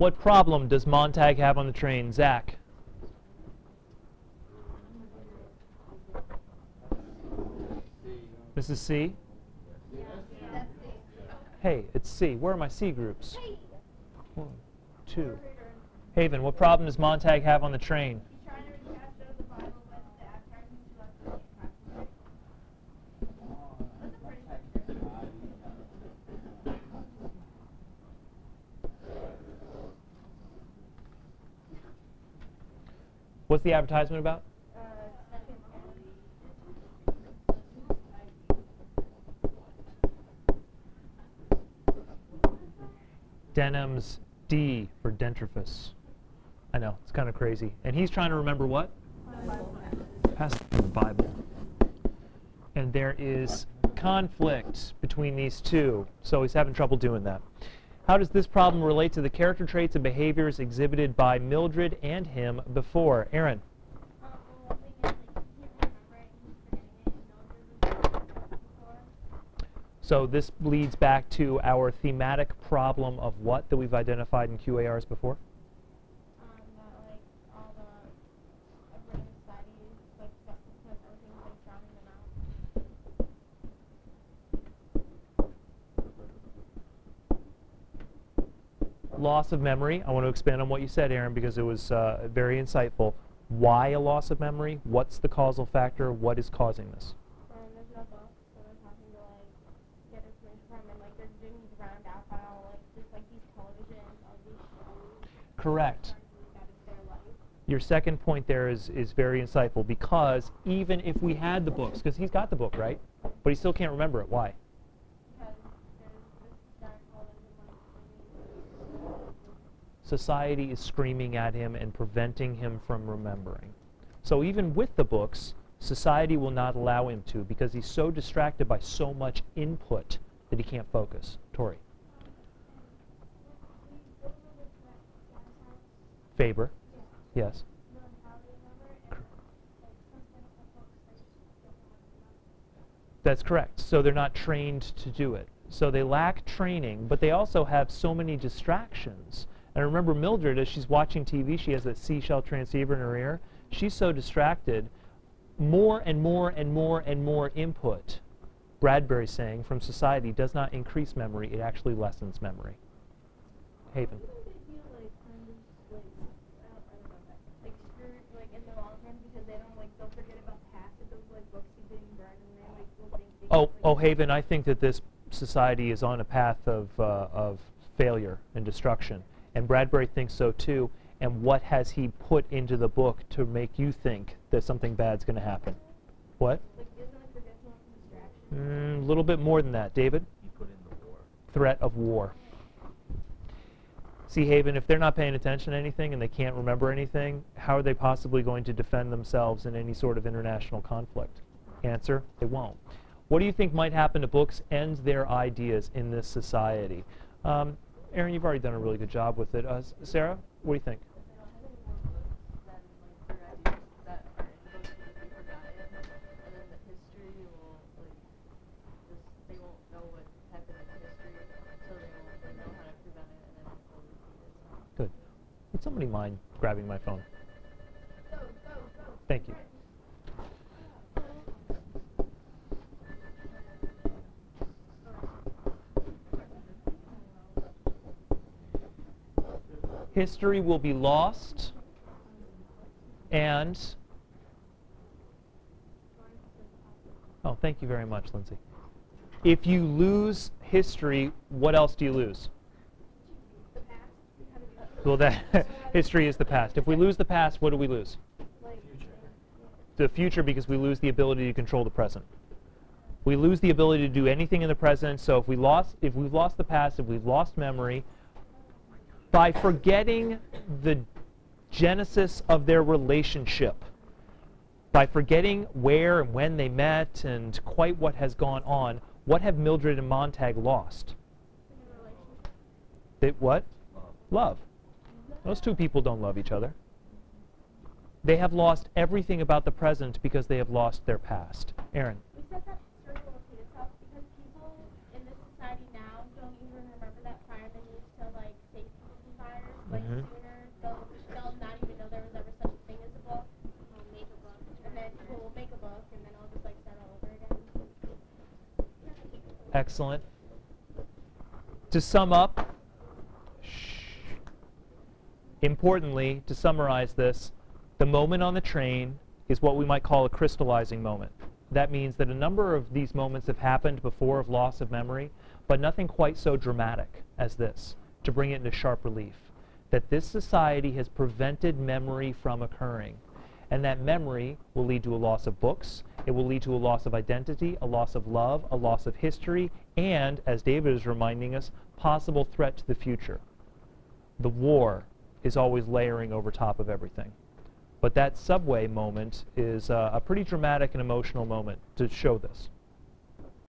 What problem does Montag have on the train? Zach? Mrs. C? Hey, it's C. Where are my C groups? 1, 2. Haven, what problem does Montag have on the train? What's the advertisement about? Denham's D for dentifrice. I know, it's kind of crazy. And he's trying to remember what? Passage from the Bible. And there is conflict between these two, so he's having trouble doing that. How does this problem relate to the character traits and behaviors exhibited by Mildred and him before? Aaron? So this leads back to our thematic problem of what that we've identified in QARs before? Loss of memory. I want to expand on what you said, Aaron, because it was very insightful. Why a loss of memory? What's the causal factor? What is causing this? There's no book, so they're having to get information from, and they're getting drowned out by all just these television, all these shows. Correct. Your second point there is very insightful, because even if we had the books, because he's got the book, right? But he still can't remember it. Why? Society is screaming at him and preventing him from remembering. So even with the books, society will not allow him to, because he's so distracted by so much input that he can't focus. Tori? Faber? Yes? That's correct. So they're not trained to do it. So they lack training, but they also have so many distractions. And remember, Mildred, as she's watching TV, she has that seashell transceiver in her ear. She's so distracted, more and more and more and more input, Bradbury's saying, from society does not increase memory, it actually lessens memory. Haven. Oh, Haven, I think that this society is on a path of failure and destruction. And Bradbury thinks so too. And what has he put into the book to make you think that something bad's going to happen? What? A little bit more than that. David? He put in the war. Threat of war. See, Haven, if they're not paying attention to anything and they can't remember anything, how are they possibly going to defend themselves in any sort of international conflict? Answer, they won't. What do you think might happen to books and their ideas in this society? Aaron, you've already done a really good job with it. Sarah, what do you think? Good. Would somebody mind grabbing my phone? Thank you. History will be lost, and oh, thank you very much, Lindsay. If you lose history, what else do you lose? Well, that history is the past. If we lose the past, what do we lose? The future, because we lose the ability to control the present. We lose the ability to do anything in the present. So if we've lost the past, if we've lost memory, by forgetting the genesis of their relationship, by forgetting where and when they met and quite what has gone on, what have Mildred and Montag lost? They, what? Love. Those two people don't love each other. They have lost everything about the present because they have lost their past. Aaron. We said that history will repeat itself because people in this society now don't even remember that fire they used to save people's fires. like Mhm. sooner, they'll not even know there was ever such a thing as a book. I'll make a book, and then we'll make a book, and then I'll just like start all over again. Excellent. To sum up, importantly, to summarize this, the moment on the train is what we might call a crystallizing moment. That means that a number of these moments have happened before of loss of memory, but nothing quite so dramatic as this, to bring it into sharp relief. That this society has prevented memory from occurring. And that memory will lead to a loss of books, it will lead to a loss of identity, a loss of love, a loss of history, and, as David is reminding us, possible threat to the future. The war is always layering over top of everything. But that subway moment is a pretty dramatic and emotional moment to show this.